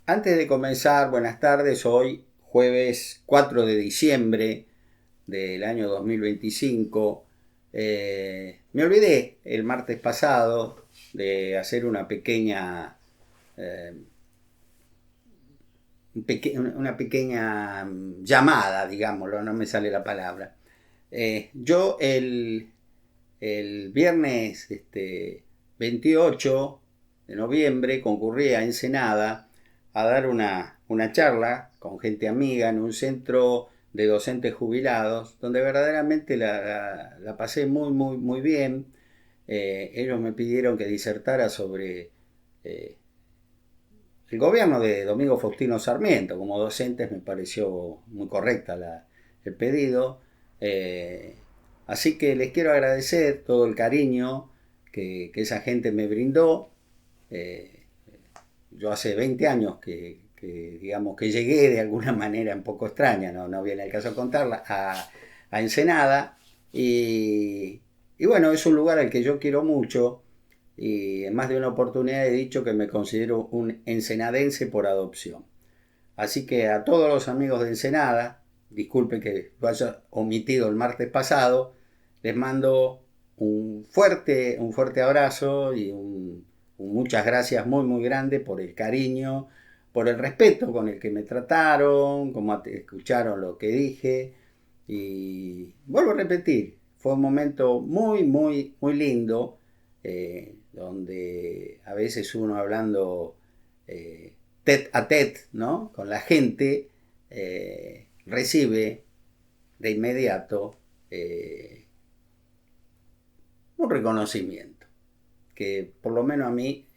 Antes de comenzar, buenas tardes. Hoy, jueves 4 de diciembre del año 2025. Me olvidé el martes pasado de hacer eh, una pequeña llamada, digámoslo, no me sale la palabra. Yo el viernes 28 de noviembre concurrí a Ensenada a dar una charla con gente amiga en un centro de docentes jubilados, donde verdaderamente la pasé muy bien. Ellos me pidieron que disertara sobre eh, el gobierno de Domingo Faustino Sarmiento. Como docentes me pareció muy correcta el pedido. Eh, Así que les quiero agradecer todo el cariño que esa gente me brindó. Eh, yo hace 20 años digamos, que llegué de alguna manera un poco extraña, no viene el caso contarla, a Ensenada. Y bueno, es un lugar al que yo quiero mucho y en más de una oportunidad he dicho que me considero un ensenadense por adopción. Así que a todos los amigos de Ensenada, disculpen que lo haya omitido el martes pasado, les mando un fuerte abrazo y muchas gracias muy grande por el cariño, por el respeto con el que me trataron, como escucharon lo que dije. Y vuelvo a repetir, fue un momento muy lindo, donde a veces uno hablando tete a tete, ¿no? Con la gente, recibe de inmediato un reconocimiento que por lo menos a mí,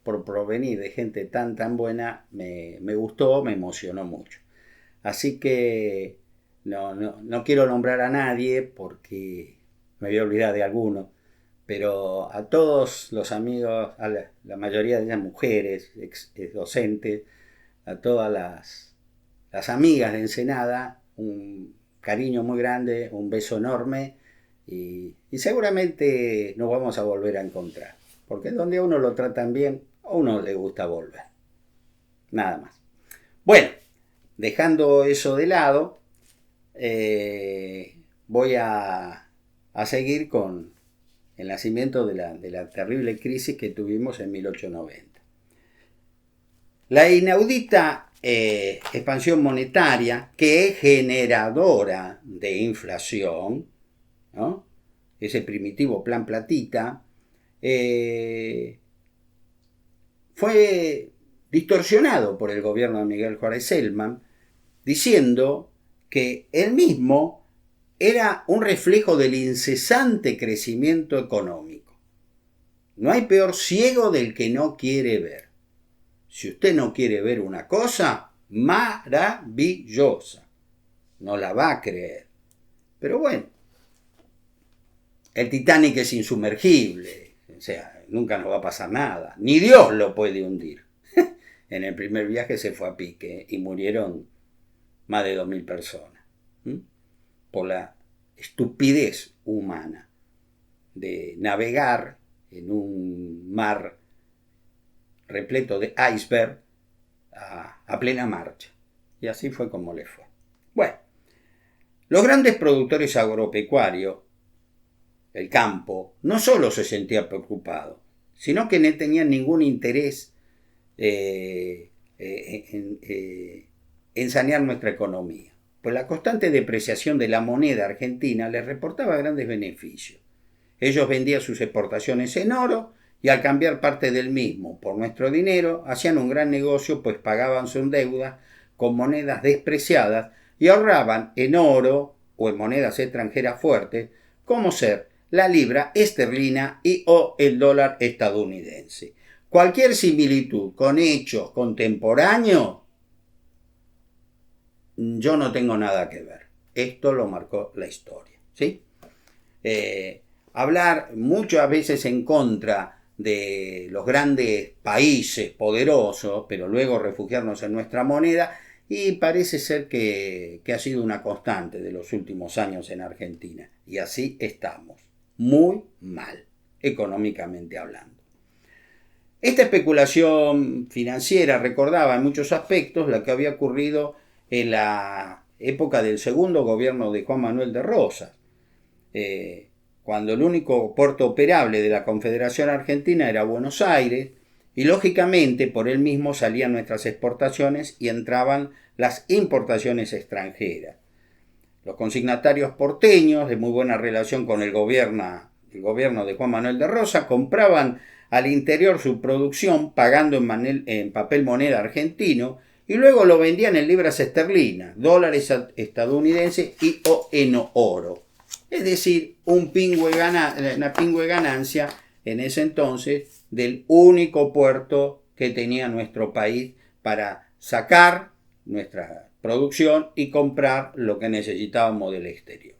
por provenir de gente tan buena, me gustó, me emocionó mucho. Así que no quiero nombrar a nadie porque me voy a olvidar de alguno, pero a todos los amigos, la mayoría de ellas mujeres, ex docentes, a todas las amigas de Ensenada, un cariño muy grande, un beso enorme y seguramente nos vamos a volver a encontrar, porque donde a uno lo tratan bien, a uno le gusta volver, nada más. Bueno, dejando eso de lado, voy a seguir con el nacimiento de la terrible crisis que tuvimos en 1890. La inaudita expansión monetaria, que es generadora de inflación, ¿no? Ese primitivo plan platita, fue distorsionado por el gobierno de Miguel Juárez Celman, diciendo que él mismo era un reflejo del incesante crecimiento económico. No hay peor ciego del que no quiere ver. Si usted no quiere ver una cosa maravillosa, no la va a creer. Pero bueno, el Titanic es insumergible, o sea, nunca nos va a pasar nada. Ni Dios lo puede hundir. En el primer viaje se fue a pique y murieron más de 2000 personas. Por la estupidez humana de navegar en un mar repleto de iceberg a plena marcha. Y así fue como le fue. Bueno, los grandes productores agropecuarios, el campo, no solo se sentía preocupado, sino que no tenían ningún interés en sanear nuestra economía. Pues la constante depreciación de la moneda argentina les reportaba grandes beneficios. Ellos vendían sus exportaciones en oro y al cambiar parte del mismo por nuestro dinero hacían un gran negocio, pues pagaban sus deudas con monedas despreciadas y ahorraban en oro o en monedas extranjeras fuertes como ser la libra esterlina y o el dólar estadounidense. Cualquier similitud con hechos contemporáneos, yo no tengo nada que ver. Esto lo marcó la historia, ¿sí? Hablar muchas veces en contra de los grandes países poderosos, pero luego refugiarnos en nuestra moneda, y parece ser que ha sido una constante de los últimos años en Argentina. Y así estamos, muy mal, económicamente hablando. Esta especulación financiera recordaba en muchos aspectos lo que había ocurrido en la época del segundo gobierno de Juan Manuel de Rosas, cuando el único puerto operable de la Confederación Argentina era Buenos Aires, y lógicamente por él mismo salían nuestras exportaciones y entraban las importaciones extranjeras. Los consignatarios porteños, de muy buena relación con el gobierno de Juan Manuel de Rosas, compraban al interior su producción pagando en papel moneda argentino y luego lo vendían en libras esterlinas, dólares estadounidenses y o en oro. Es decir, una pingüe ganancia en ese entonces del único puerto que tenía nuestro país para sacar nuestra producción y comprar lo que necesitábamos del exterior.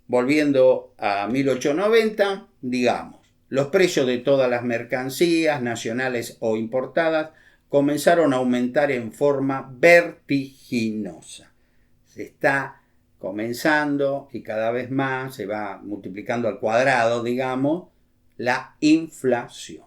Volviendo a 1890, digamos, los precios de todas las mercancías, nacionales o importadas, comenzaron a aumentar en forma vertiginosa. Se está comenzando y cada vez más se va multiplicando al cuadrado, digamos, la inflación.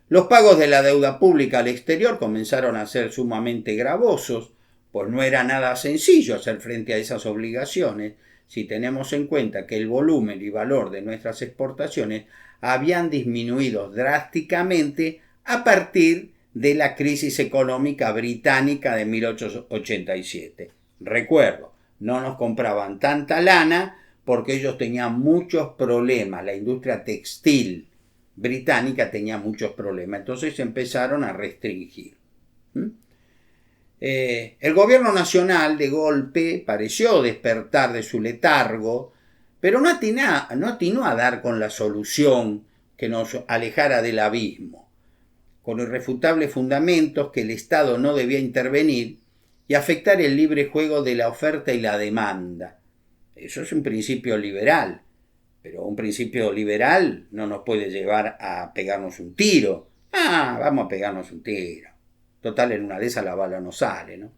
Los pagos de la deuda pública al exterior comenzaron a ser sumamente gravosos, pues no era nada sencillo hacer frente a esas obligaciones si tenemos en cuenta que el volumen y valor de nuestras exportaciones habían disminuido drásticamente a partir de la crisis económica británica de 1887. Recuerdo, no nos compraban tanta lana porque ellos tenían muchos problemas, la industria textil británica tenía muchos problemas, entonces empezaron a restringir. El gobierno nacional de golpe pareció despertar de su letargo, pero no atinó a dar con la solución que nos alejara del abismo, con irrefutables fundamentos que el Estado no debía intervenir y afectar el libre juego de la oferta y la demanda. Eso es un principio liberal, pero un principio liberal no nos puede llevar a pegarnos un tiro. Vamos a pegarnos un tiro. Total, en una de esas la bala no sale, ¿no?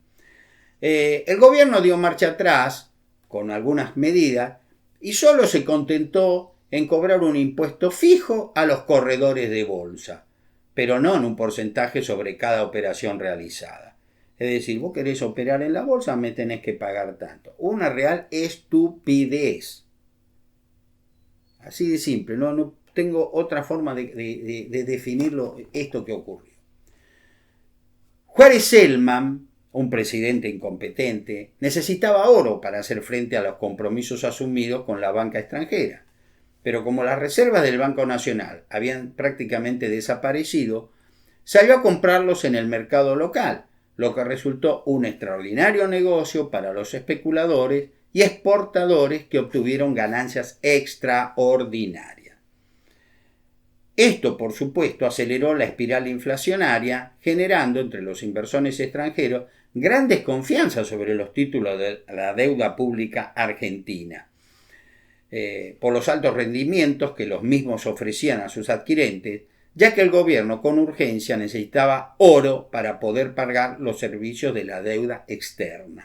El gobierno dio marcha atrás con algunas medidas y solo se contentó en cobrar un impuesto fijo a los corredores de bolsa, pero no en un porcentaje sobre cada operación realizada. Es decir, vos querés operar en la bolsa, me tenés que pagar tanto. Una real estupidez. Así de simple, no tengo otra forma de definirlo, esto que ocurrió. Juárez Celman, un presidente incompetente, necesitaba oro para hacer frente a los compromisos asumidos con la banca extranjera. Pero como las reservas del Banco Nacional habían prácticamente desaparecido, salió a comprarlos en el mercado local, lo que resultó un extraordinario negocio para los especuladores y exportadores que obtuvieron ganancias extraordinarias. Esto, por supuesto, aceleró la espiral inflacionaria, generando entre los inversores extranjeros gran desconfianza sobre los títulos de la deuda pública argentina, por los altos rendimientos que los mismos ofrecían a sus adquirentes, ya que el gobierno con urgencia necesitaba oro para poder pagar los servicios de la deuda externa.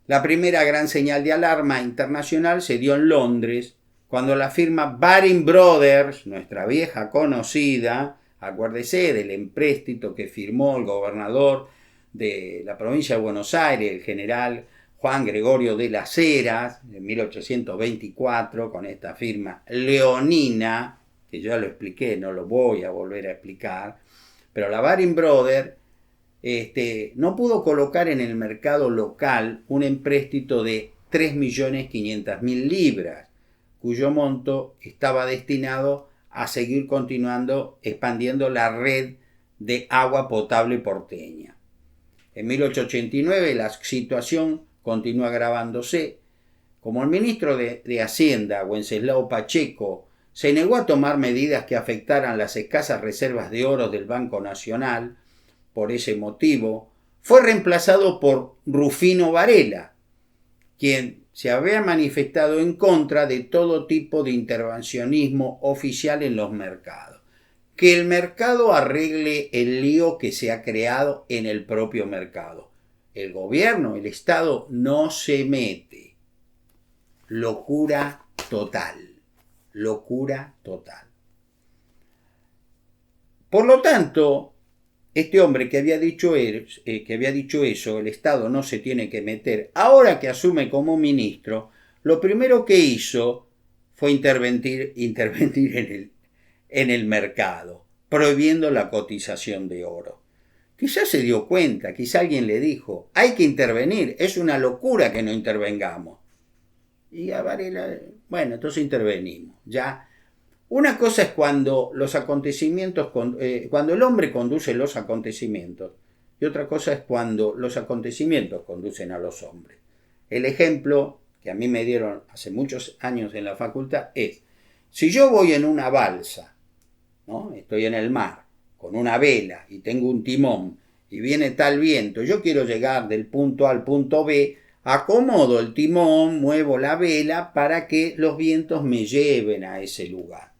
La primera gran señal de alarma internacional se dio en Londres, cuando la firma Baring Brothers, nuestra vieja conocida, acuérdese del empréstito que firmó el gobernador de la provincia de Buenos Aires, el general Juan Gregorio de las Heras, en 1824, con esta firma leonina, que ya lo expliqué, no lo voy a volver a explicar, pero la Baring Brothers no pudo colocar en el mercado local un empréstito de 3.500.000 libras, cuyo monto estaba destinado a seguir continuando expandiendo la red de agua potable porteña. En 1889 la situación continuó agravándose. Como el ministro de Hacienda, Wenceslao Pacheco, se negó a tomar medidas que afectaran las escasas reservas de oro del Banco Nacional, por ese motivo, fue reemplazado por Rufino Varela, quien se había manifestado en contra de todo tipo de intervencionismo oficial en los mercados. Que el mercado arregle el lío que se ha creado en el propio mercado. El gobierno, el Estado, no se mete. Locura total. Locura total. Por lo tanto, este hombre que había dicho eso, el Estado no se tiene que meter, ahora que asume como ministro, lo primero que hizo fue intervenir en el mercado, prohibiendo la cotización de oro. Quizás se dio cuenta, quizá alguien le dijo, hay que intervenir, es una locura que no intervengamos. Y a Varela, bueno, entonces intervenimos. Ya, una cosa es cuando los acontecimientos, cuando el hombre conduce los acontecimientos, y otra cosa es cuando los acontecimientos conducen a los hombres. El ejemplo que a mí me dieron hace muchos años en la facultad es, si yo voy en una balsa, ¿no? Estoy en el mar, con una vela y tengo un timón, y viene tal viento, yo quiero llegar del punto A al punto B, acomodo el timón, muevo la vela para que los vientos me lleven a ese lugar,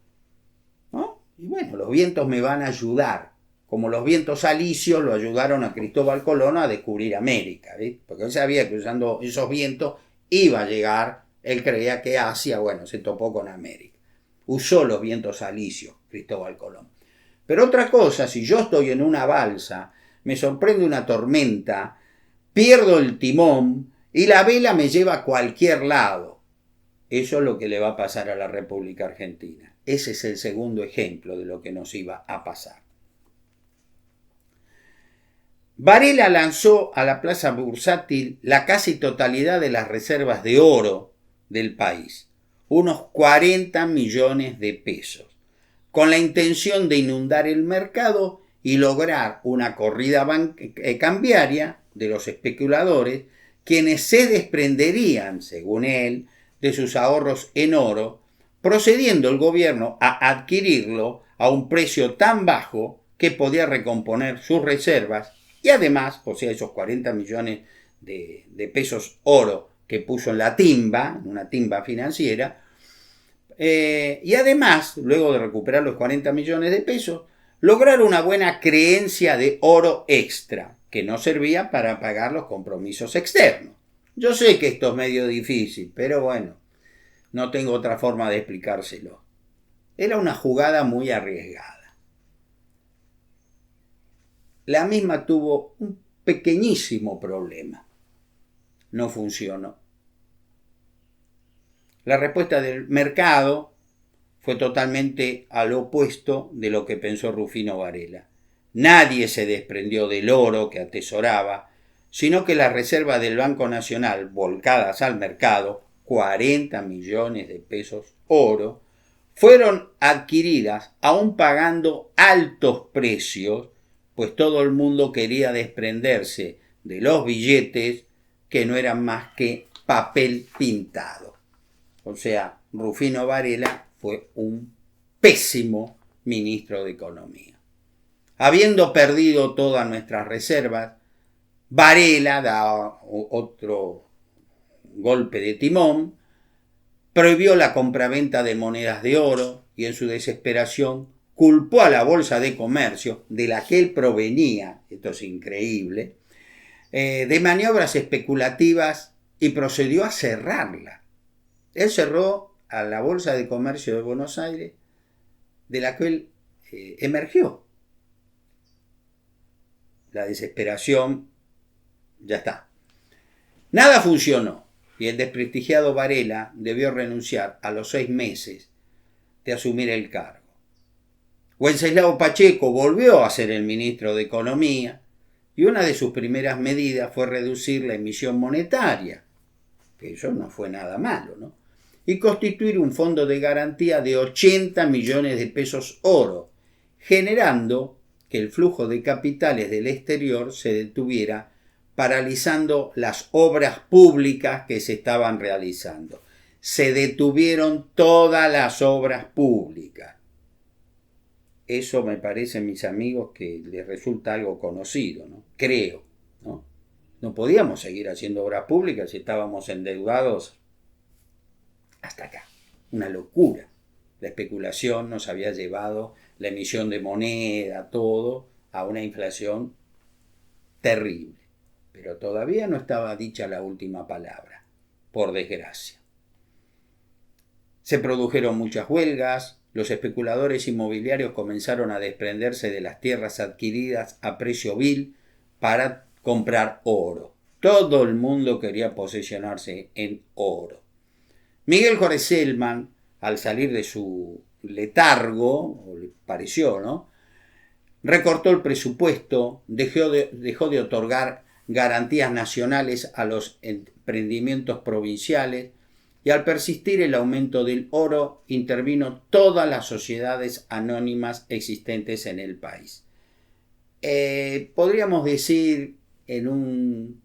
¿no? Y bueno, los vientos me van a ayudar, como los vientos alisios lo ayudaron a Cristóbal Colón a descubrir América, ¿sí? Porque él sabía que usando esos vientos iba a llegar, él creía que Asia, bueno, se topó con América. Usó los vientos alisios Cristóbal Colón. Pero otra cosa, si yo estoy en una balsa, me sorprende una tormenta, pierdo el timón y la vela me lleva a cualquier lado. Eso es lo que le va a pasar a la República Argentina. Ese es el segundo ejemplo de lo que nos iba a pasar. Varela lanzó a la plaza bursátil la casi totalidad de las reservas de oro del país, unos 40 millones de pesos, con la intención de inundar el mercado y lograr una corrida cambiaria de los especuladores, quienes se desprenderían, según él, de sus ahorros en oro, procediendo el gobierno a adquirirlo a un precio tan bajo que podía recomponer sus reservas y además, o sea, esos 40 millones de pesos oro que puso en la timba, en una timba financiera, y además, luego de recuperar los 40 millones de pesos, lograr una buena creencia de oro extra, que no servía para pagar los compromisos externos. Yo sé que esto es medio difícil, pero bueno, no tengo otra forma de explicárselo. Era una jugada muy arriesgada. La misma tuvo un pequeñísimo problema. No funcionó. La respuesta del mercado fue totalmente al opuesto de lo que pensó Rufino Varela. Nadie se desprendió del oro que atesoraba, sino que las reservas del Banco Nacional, volcadas al mercado, 40 millones de pesos oro, fueron adquiridas aún pagando altos precios, pues todo el mundo quería desprenderse de los billetes que no eran más que papel pintado. O sea, Rufino Varela fue un pésimo ministro de Economía. Habiendo perdido todas nuestras reservas, Varela da otro golpe de timón, prohibió la compraventa de monedas de oro y en su desesperación culpó a la Bolsa de Comercio, de la que él provenía, esto es increíble, de maniobras especulativas y procedió a cerrarla. Él cerró a la Bolsa de Comercio de Buenos Aires, de la que él emergió. La desesperación, ya está. Nada funcionó y el desprestigiado Varela debió renunciar a los 6 meses de asumir el cargo. Wenceslao Pacheco volvió a ser el ministro de Economía y una de sus primeras medidas fue reducir la emisión monetaria, que eso no fue nada malo, ¿no? Y constituir un fondo de garantía de 80 millones de pesos oro, generando que el flujo de capitales del exterior se detuviera, paralizando las obras públicas que se estaban realizando. Se detuvieron todas las obras públicas. Eso me parece, mis amigos, que les resulta algo conocido, ¿no? Creo, ¿no? No podíamos seguir haciendo obras públicas si estábamos endeudados hasta acá. Una locura. La especulación nos había llevado la emisión de moneda, todo, a una inflación terrible. Pero todavía no estaba dicha la última palabra, por desgracia. Se produjeron muchas huelgas, los especuladores inmobiliarios comenzaron a desprenderse de las tierras adquiridas a precio vil para comprar oro. Todo el mundo quería posesionarse en oro. Miguel Jorge Selman, al salir de su letargo, o le pareció, ¿no?, recortó el presupuesto, dejó de otorgar garantías nacionales a los emprendimientos provinciales y al persistir el aumento del oro intervino todas las sociedades anónimas existentes en el país. Podríamos decir en un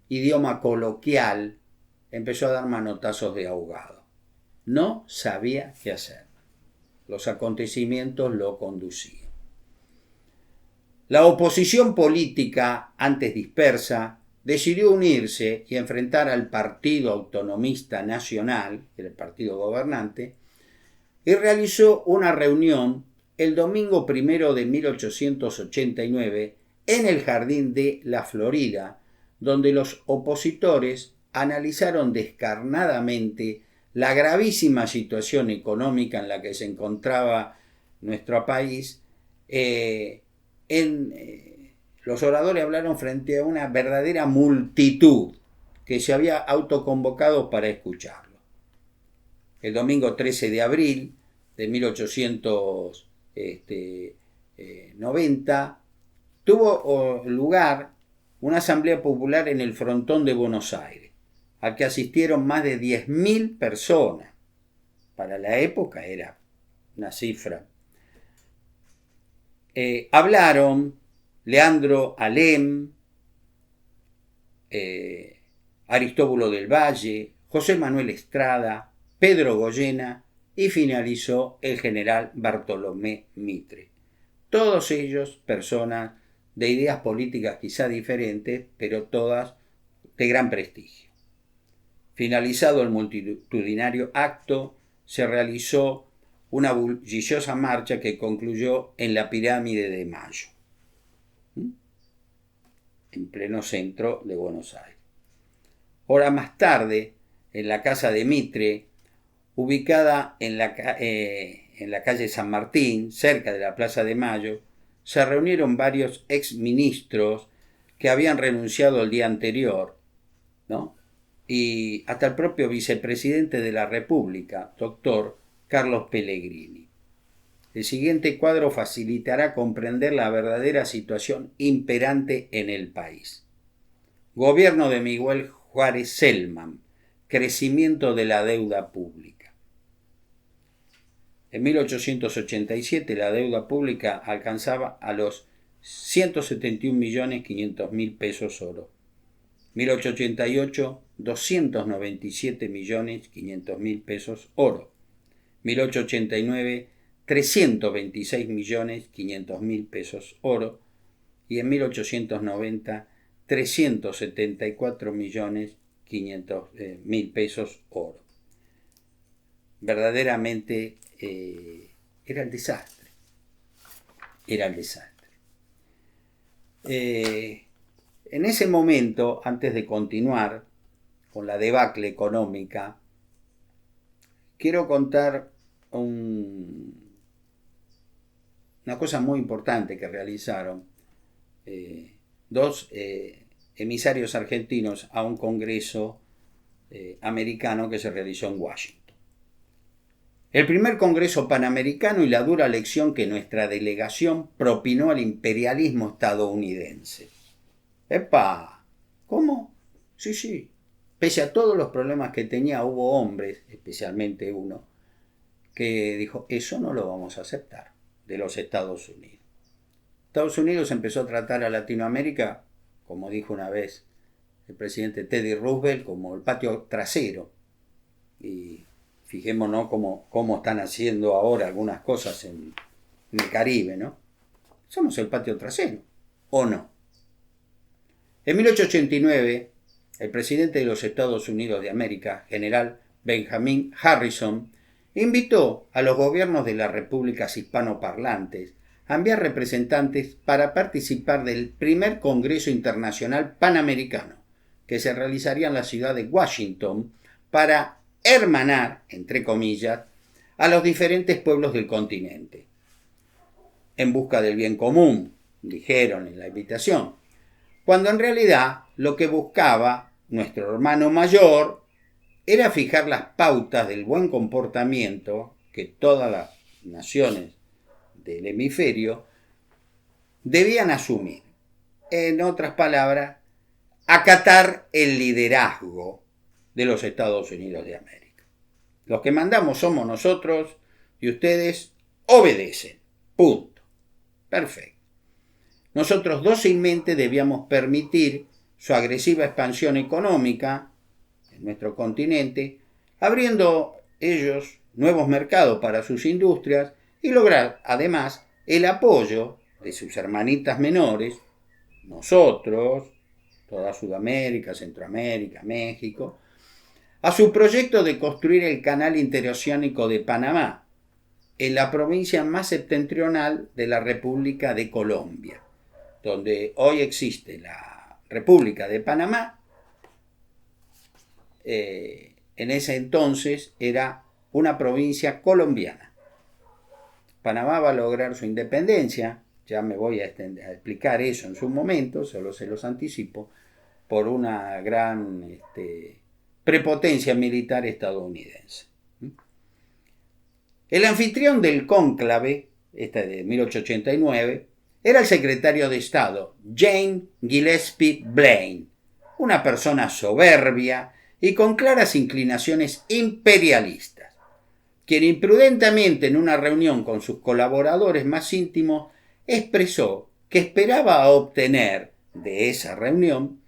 idioma coloquial, empezó a dar manotazos de ahogado. No sabía qué hacer. Los acontecimientos lo conducían. La oposición política, antes dispersa, decidió unirse y enfrentar al Partido Autonomista Nacional, el partido gobernante, y realizó una reunión el domingo 1 de 1889 en el Jardín de la Florida, donde los opositores analizaron descarnadamente la gravísima situación económica en la que se encontraba nuestro país. Los oradores hablaron frente a una verdadera multitud que se había autoconvocado para escucharlo. El domingo 13 de abril de 1890 tuvo lugar una asamblea popular en el Frontón de Buenos Aires, al que asistieron más de 10.000 personas. Para la época era una cifra. Hablaron Leandro Alem, Aristóbulo del Valle, José Manuel Estrada, Pedro Goyena y finalizó el general Bartolomé Mitre. Todos ellos personas de ideas políticas quizá diferentes, pero todas de gran prestigio. Finalizado el multitudinario acto, se realizó una bulliciosa marcha que concluyó en la Pirámide de Mayo, en pleno centro de Buenos Aires. Horas más tarde, en la casa de Mitre, ubicada en la calle San Martín, cerca de la Plaza de Mayo, se reunieron varios exministros que habían renunciado el día anterior, ¿no?, y hasta el propio vicepresidente de la República, doctor Carlos Pellegrini. El siguiente cuadro facilitará comprender la verdadera situación imperante en el país. Gobierno de Miguel Juárez Selman. Crecimiento de la deuda pública. En 1887 la deuda pública alcanzaba a los 171.500.000 pesos oro. 1888, 297.500.000 pesos oro. 1889, 326.500.000 pesos oro. Y en 1890, 374.500.000 pesos oro. Verdaderamente era el desastre. Era el desastre. En ese momento, antes de continuar con la debacle económica, quiero contar una cosa muy importante que realizaron dos emisarios argentinos a un congreso americano que se realizó en Washington. El primer congreso panamericano y la dura lección que nuestra delegación propinó al imperialismo estadounidense. ¡Epa! ¿Cómo? Sí. Pese a todos los problemas que tenía, hubo hombres, especialmente uno, que dijo, eso no lo vamos a aceptar, de los Estados Unidos. Estados Unidos empezó a tratar a Latinoamérica, como dijo una vez el presidente Teddy Roosevelt, como el patio trasero. Y fijémonos cómo están haciendo ahora algunas cosas en el Caribe, ¿no? Somos el patio trasero, ¿o no? En 1889, el presidente de los Estados Unidos de América, general Benjamin Harrison, invitó a los gobiernos de las repúblicas hispanoparlantes a enviar representantes para participar del primer Congreso Internacional Panamericano, que se realizaría en la ciudad de Washington para hermanar, entre comillas, a los diferentes pueblos del continente, en busca del bien común, dijeron en la invitación, cuando en realidad lo que buscaba nuestro hermano mayor era fijar las pautas del buen comportamiento que todas las naciones del hemisferio debían asumir. En otras palabras, acatar el liderazgo de los Estados Unidos de América. Los que mandamos somos nosotros y ustedes obedecen. Punto. Perfecto. Nosotros dócilmente debíamos permitir su agresiva expansión económica en nuestro continente, abriendo ellos nuevos mercados para sus industrias y lograr además el apoyo de sus hermanitas menores, nosotros, toda Sudamérica, Centroamérica, México, a su proyecto de construir el canal interoceánico de Panamá, en la provincia más septentrional de la República de Colombia, donde hoy existe la República de Panamá. En ese entonces era una provincia colombiana. Panamá va a lograr su independencia, ya me voy a explicar eso en su momento, solo se los anticipo, por una gran prepotencia militar estadounidense. El anfitrión del cónclave, de 1889, era el secretario de Estado, James Gillespie Blaine, una persona soberbia y con claras inclinaciones imperialistas, quien imprudentemente en una reunión con sus colaboradores más íntimos expresó que esperaba obtener de esa reunión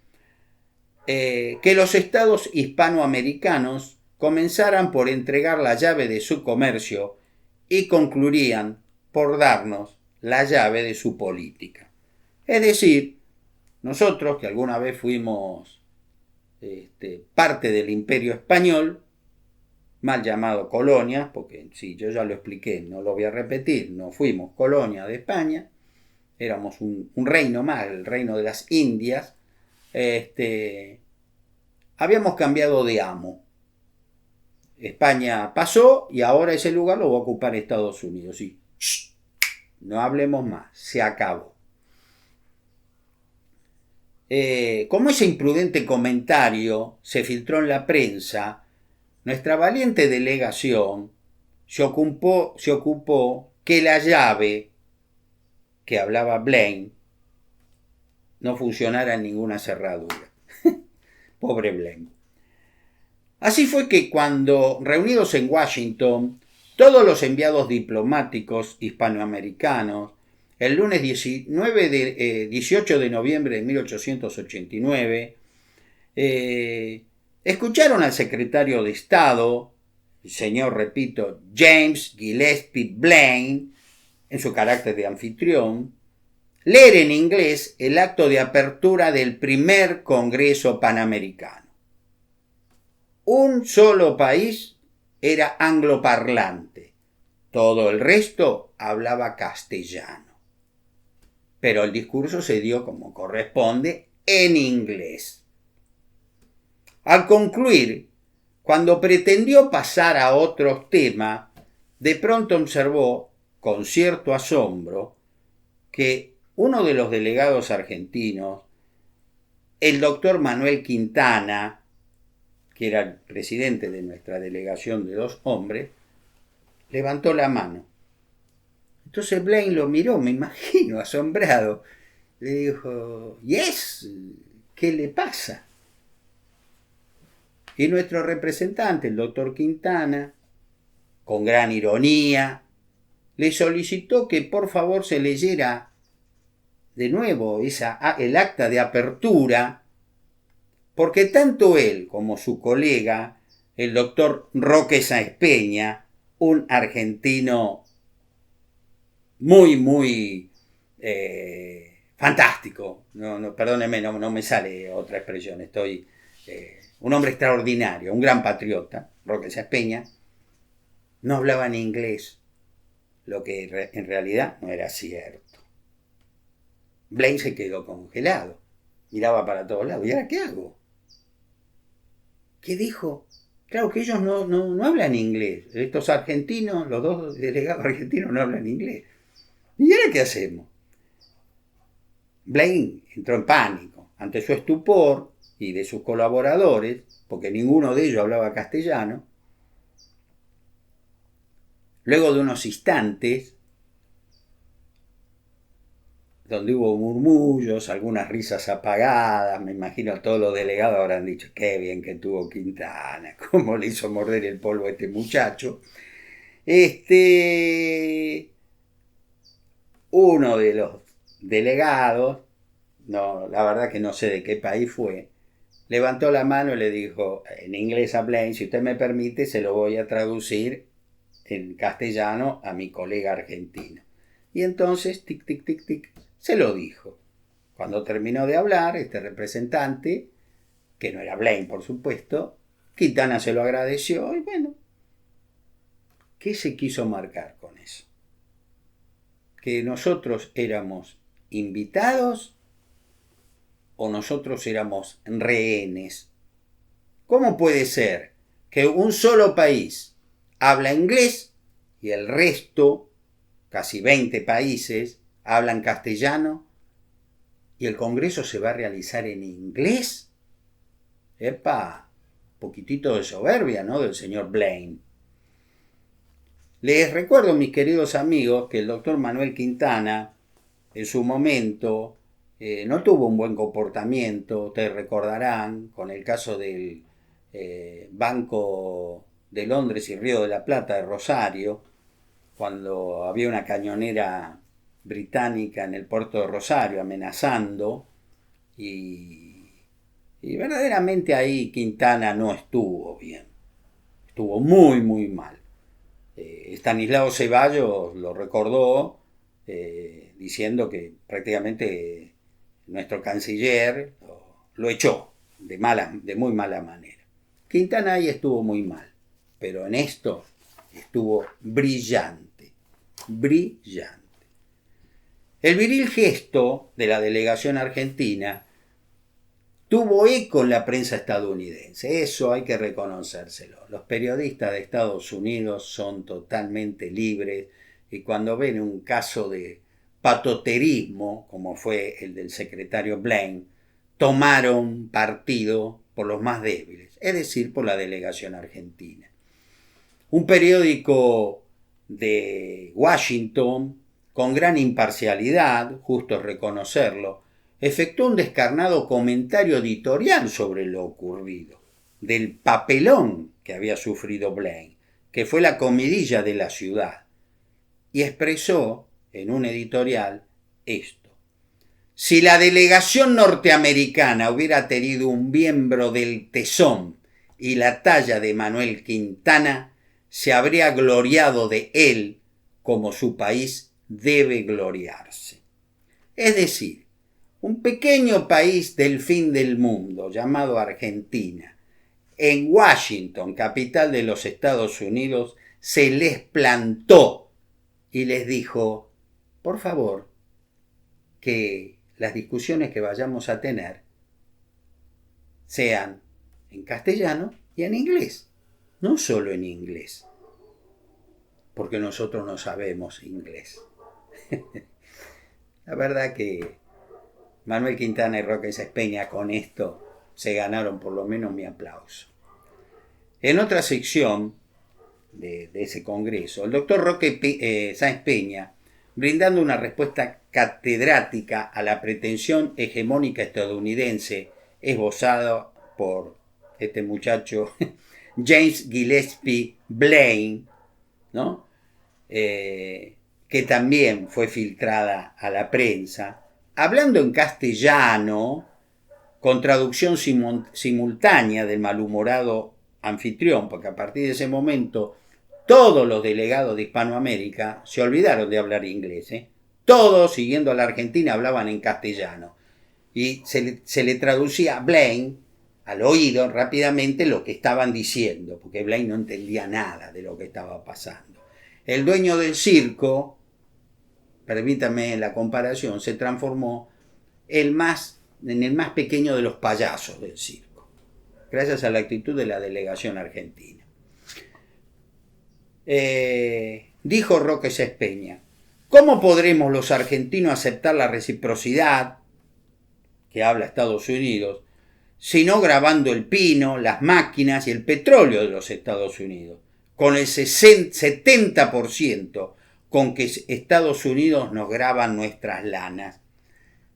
que los estados hispanoamericanos comenzaran por entregar la llave de su comercio y concluirían por darnos la llave de su política. Es decir, nosotros que alguna vez fuimos parte del Imperio Español, mal llamado colonia, porque sí, yo ya lo expliqué, no lo voy a repetir, no fuimos colonia de España, éramos un reino más, el reino de las Indias, habíamos cambiado de amo. España pasó y ahora ese lugar lo va a ocupar Estados Unidos. Y no hablemos más, se acabó. Como ese imprudente comentario se filtró en la prensa, nuestra valiente delegación se ocupó que la llave que hablaba Blaine no funcionara en ninguna cerradura. Pobre Blaine. Así fue que cuando, reunidos en Washington, todos los enviados diplomáticos hispanoamericanos, el lunes 18 de noviembre de 1889, escucharon al secretario de Estado, el señor, repito, James Gillespie Blaine, en su carácter de anfitrión, leer en inglés el acto de apertura del primer Congreso Panamericano. Un solo país era angloparlante, todo el resto hablaba castellano. Pero el discurso se dio como corresponde en inglés. Al concluir, cuando pretendió pasar a otros temas, de pronto observó, con cierto asombro, que uno de los delegados argentinos, el doctor Manuel Quintana, que era el presidente de nuestra delegación de 2 hombres, levantó la mano. Entonces Blaine lo miró, me imagino, asombrado. Le dijo, ¿yes? ¿Qué le pasa? Y nuestro representante, el doctor Quintana, con gran ironía, le solicitó que por favor se leyera de nuevo el acta de apertura, porque tanto él como su colega, el doctor Roque Sáenz Peña, un argentino muy fantástico, perdóneme, no me sale otra expresión, un hombre extraordinario, un gran patriota, Roque Sáenz Peña, no hablaba en inglés, lo que en realidad no era cierto. Blaine se quedó congelado, miraba para todos lados. ¿Y ahora qué hago? ¿Qué dijo? Claro que ellos no hablan inglés. Estos argentinos, los dos delegados argentinos no hablan inglés. ¿Y ahora qué hacemos? Blaine entró en pánico ante su estupor y de sus colaboradores, porque ninguno de ellos hablaba castellano. Luego de unos instantes, donde hubo murmullos, algunas risas apagadas, me imagino todos los delegados habrán dicho, qué bien que tuvo Quintana, cómo le hizo morder el polvo a este muchacho. Uno de los delegados, no, la verdad que no sé de qué país fue, levantó la mano y le dijo en inglés a Blaine, si usted me permite, se lo voy a traducir en castellano a mi colega argentino. Y entonces, tic, tic, tic, tic, se lo dijo. Cuando terminó de hablar, este representante, que no era Blaine, por supuesto, Quintana se lo agradeció y bueno, ¿qué se quiso marcar con eso? Que nosotros éramos invitados o nosotros éramos rehenes. ¿Cómo puede ser que un solo país habla inglés y el resto, casi 20 países, hablan castellano y el Congreso se va a realizar en inglés? Epa, poquitito de soberbia, ¿no? Del señor Blaine. Les recuerdo, mis queridos amigos, que el doctor Manuel Quintana, en su momento, no tuvo un buen comportamiento. Ustedes recordarán, con el caso del Banco de Londres y Río de la Plata de Rosario, cuando había una cañonera británica en el puerto de Rosario amenazando, y verdaderamente ahí Quintana no estuvo bien, estuvo muy muy mal. Estanislao Ceballos lo recordó diciendo que prácticamente nuestro canciller lo echó de muy mala manera. Quintana ahí estuvo muy mal, pero en esto estuvo brillante, brillante. El viril gesto de la delegación argentina tuvo eco en la prensa estadounidense, eso hay que reconocérselo. Los periodistas de Estados Unidos son totalmente libres y cuando ven un caso de patoterismo, como fue el del secretario Blaine, tomaron partido por los más débiles, es decir, por la delegación argentina. Un periódico de Washington, con gran imparcialidad, justo reconocerlo, efectuó un descarnado comentario editorial sobre lo ocurrido, del papelón que había sufrido Blaine, que fue la comidilla de la ciudad, y expresó en un editorial esto: si la delegación norteamericana hubiera tenido un miembro del tesón y la talla de Manuel Quintana, se habría gloriado de él como su país debe gloriarse. Es decir, un pequeño país del fin del mundo llamado Argentina, en Washington, capital de los Estados Unidos, se les plantó y les dijo, por favor, que las discusiones que vayamos a tener sean en castellano y en inglés, no solo en inglés, porque nosotros no sabemos inglés. La verdad que Manuel Quintana y Roque Sáenz Peña con esto se ganaron por lo menos mi aplauso. En otra sección de ese congreso, el doctor Roque Sáenz Peña, brindando una respuesta catedrática a la pretensión hegemónica estadounidense esbozada por este muchacho James Gillespie Blaine, ¿no? Que también fue filtrada a la prensa, hablando en castellano, con traducción simultánea del malhumorado anfitrión, porque a partir de ese momento todos los delegados de Hispanoamérica se olvidaron de hablar inglés. Todos, siguiendo a la Argentina, hablaban en castellano. Y se le traducía a Blaine al oído rápidamente lo que estaban diciendo, porque Blaine no entendía nada de lo que estaba pasando. El dueño del circo, permítame la comparación, se transformó en el más pequeño de los payasos del circo. gracias a la actitud de la delegación argentina. Dijo Roque Sáenz Peña: ¿cómo podremos los argentinos aceptar la reciprocidad que habla Estados Unidos, sino grabando el pino, las máquinas y el petróleo de los Estados Unidos, con el 70% con que Estados Unidos nos graba nuestras lanas?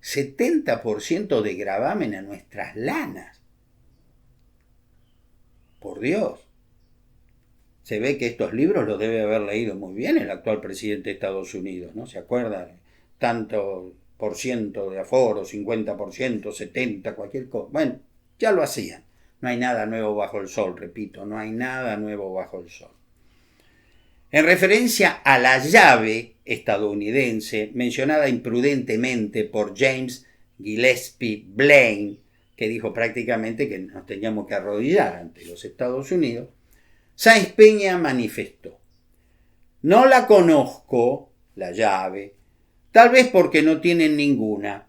70% de gravamen a nuestras lanas. Por Dios. Se ve que estos libros los debe haber leído muy bien el actual presidente de Estados Unidos, ¿no? ¿Se acuerdan? Tanto por ciento de aforo, 50%, 70%, cualquier cosa. Bueno, ya lo hacían. No hay nada nuevo bajo el sol, repito, no hay nada nuevo bajo el sol. En referencia a la llave estadounidense, mencionada imprudentemente por James Gillespie Blaine, que dijo prácticamente que nos teníamos que arrodillar ante los Estados Unidos, Sáenz Peña manifestó: no la conozco, la llave, tal vez porque no tienen ninguna,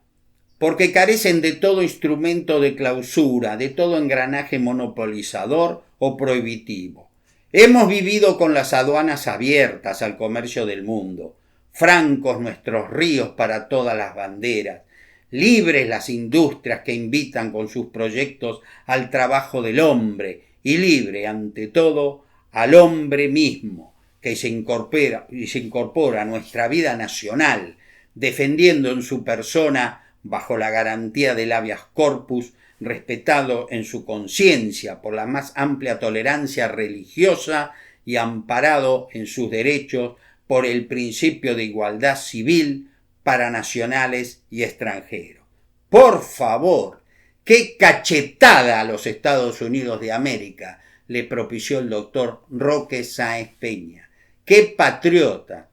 porque carecen de todo instrumento de clausura, de todo engranaje monopolizador o prohibitivo. Hemos vivido con las aduanas abiertas al comercio del mundo, francos nuestros ríos para todas las banderas, libres las industrias que invitan con sus proyectos al trabajo del hombre y libre, ante todo, al hombre mismo, que se incorpora a nuestra vida nacional, defendiendo en su persona, bajo la garantía del habeas corpus, respetado en su conciencia por la más amplia tolerancia religiosa y amparado en sus derechos por el principio de igualdad civil para nacionales y extranjeros. Por favor, qué cachetada a los Estados Unidos de América le propició el doctor Roque Sáenz Peña. ¡Qué patriota!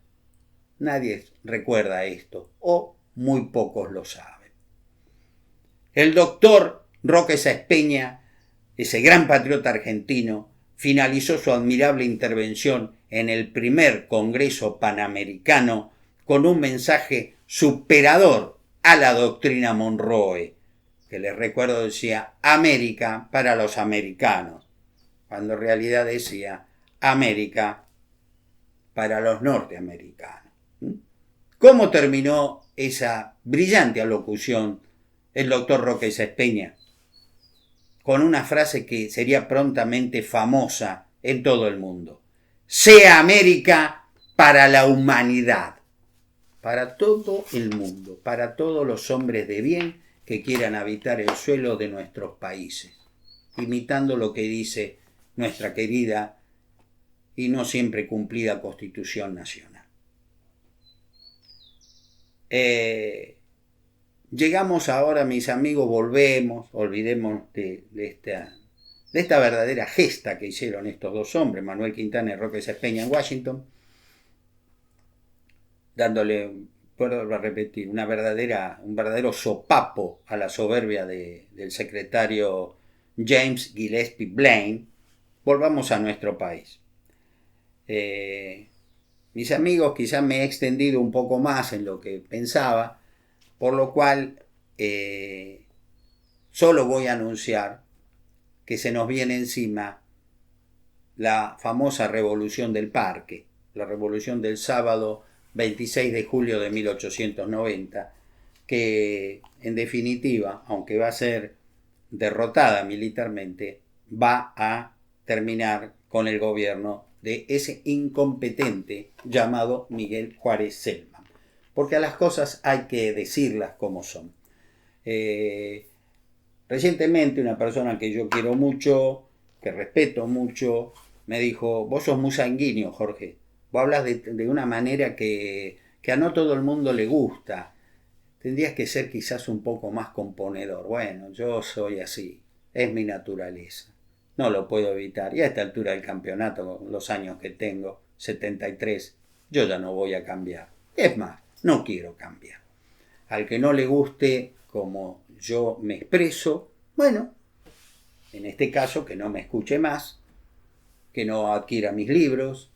Nadie recuerda esto, o muy pocos lo saben. El doctor Roque Sáenz Peña, ese gran patriota argentino, finalizó su admirable intervención en el primer Congreso Panamericano con un mensaje superador a la doctrina Monroe, que les recuerdo decía América para los americanos, cuando en realidad decía América para los norteamericanos. ¿Cómo terminó esa brillante alocución el doctor Roque Sáenz Peña? Con una frase que sería prontamente famosa en todo el mundo: sea América para la humanidad, para todo el mundo, para todos los hombres de bien que quieran habitar el suelo de nuestros países, imitando lo que dice nuestra querida y no siempre cumplida Constitución Nacional. Llegamos ahora, mis amigos, olvidemos de esta verdadera gesta que hicieron estos dos hombres, Manuel Quintana y Roque Sáenz Peña, en Washington, dándole, puedo repetir, un verdadero sopapo a la soberbia del secretario James Gillespie Blaine. Volvamos a nuestro país. Mis amigos, quizás me he extendido un poco más en lo que pensaba, por lo cual solo voy a anunciar que se nos viene encima la famosa Revolución del Parque, la revolución del sábado 26 de julio de 1890, que en definitiva, aunque va a ser derrotada militarmente, va a terminar con el gobierno de ese incompetente llamado Miguel Juárez Celman. Porque a las cosas hay que decirlas como son. Recientemente una persona que yo quiero mucho, que respeto mucho, me dijo: vos sos muy sanguíneo, Jorge. Vos hablas de una manera que a no todo el mundo le gusta. Tendrías que ser quizás un poco más componedor. Bueno, yo soy así. Es mi naturaleza. No lo puedo evitar. Y a esta altura del campeonato, con los años que tengo, 73, yo ya no voy a cambiar. Es más, no quiero cambiar. Al que no le guste como yo me expreso, bueno, en este caso que no me escuche más, que no adquiera mis libros,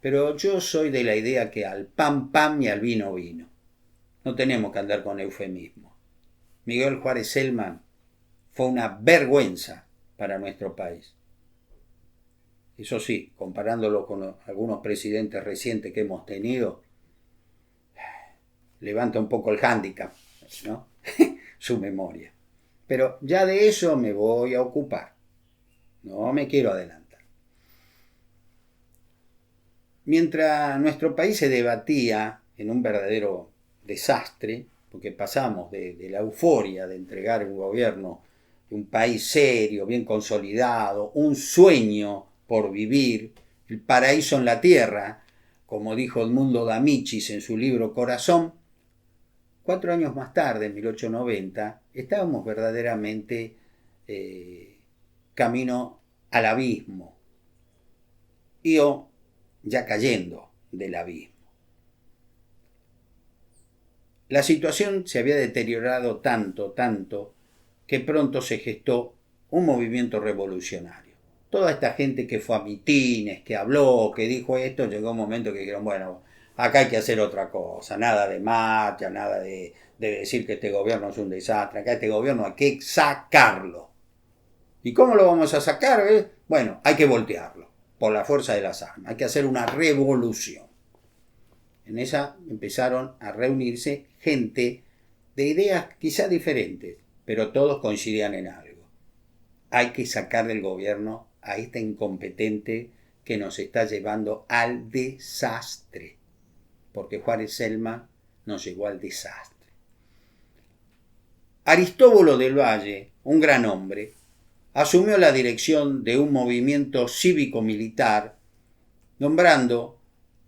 pero yo soy de la idea que al pan pan y al vino vino. No tenemos que andar con eufemismo. Miguel Juárez Celman fue una vergüenza para nuestro país. Eso sí, comparándolo con algunos presidentes recientes que hemos tenido, levanta un poco el hándicap, ¿no? Su memoria. Pero ya de eso me voy a ocupar. No me quiero adelantar. Mientras nuestro país se debatía en un verdadero desastre, porque pasamos de la euforia de entregar un gobierno, un país serio, bien consolidado, un sueño por vivir, el paraíso en la tierra, como dijo Edmundo D'Amicis en su libro Corazón, 4 años más tarde, en 1890, estábamos verdaderamente camino al abismo, y yo ya cayendo del abismo. La situación se había deteriorado tanto, que pronto se gestó un movimiento revolucionario. Toda esta gente que fue a mitines, que habló, que dijo esto, llegó un momento que dijeron, bueno, acá hay que hacer otra cosa, nada de marcha, nada de decir que este gobierno es un desastre, acá este gobierno hay que sacarlo. ¿Y cómo lo vamos a sacar? Bueno, hay que voltearlo, por la fuerza de las armas, hay que hacer una revolución. En esa empezaron a reunirse gente de ideas quizás diferentes, pero todos coincidían en algo. Hay que sacar del gobierno a este incompetente que nos está llevando al desastre, porque Juárez Celman nos llevó al desastre. Aristóbulo del Valle, un gran hombre, asumió la dirección de un movimiento cívico-militar, nombrando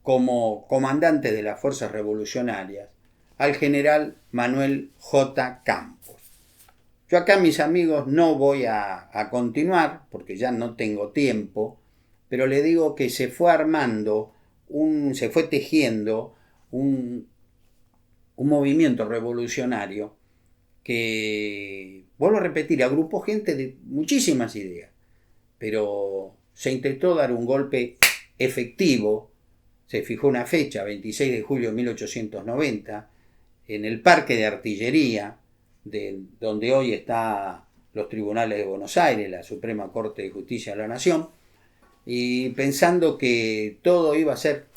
como comandante de las fuerzas revolucionarias al general Manuel J. Campos. Yo acá, mis amigos, no voy a continuar porque ya no tengo tiempo, pero le digo que se fue armando, se fue tejiendo un movimiento revolucionario que, vuelvo a repetir, agrupó gente de muchísimas ideas, pero se intentó dar un golpe efectivo. Se fijó una fecha, 26 de julio de 1890, en el Parque de Artillería, donde hoy están los tribunales de Buenos Aires, la Suprema Corte de Justicia de la Nación, y pensando que todo iba a ser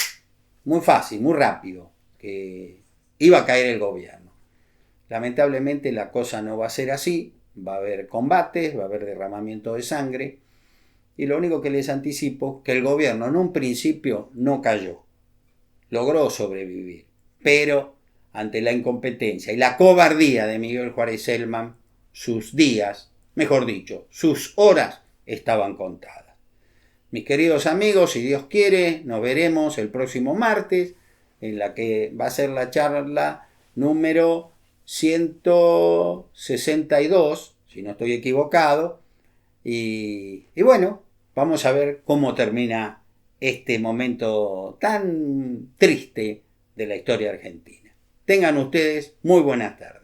muy fácil, muy rápido, que iba a caer el gobierno. Lamentablemente la cosa no va a ser así, va a haber combates, va a haber derramamiento de sangre, y lo único que les anticipo, que el gobierno en un principio no cayó, logró sobrevivir, pero ante la incompetencia y la cobardía de Miguel Juárez Celman, sus días, mejor dicho, sus horas estaban contadas. Mis queridos amigos, si Dios quiere, nos veremos el próximo martes, en la que va a ser la charla número 162, si no estoy equivocado, y bueno, vamos a ver cómo termina este momento tan triste de la historia argentina. Tengan ustedes muy buenas tardes.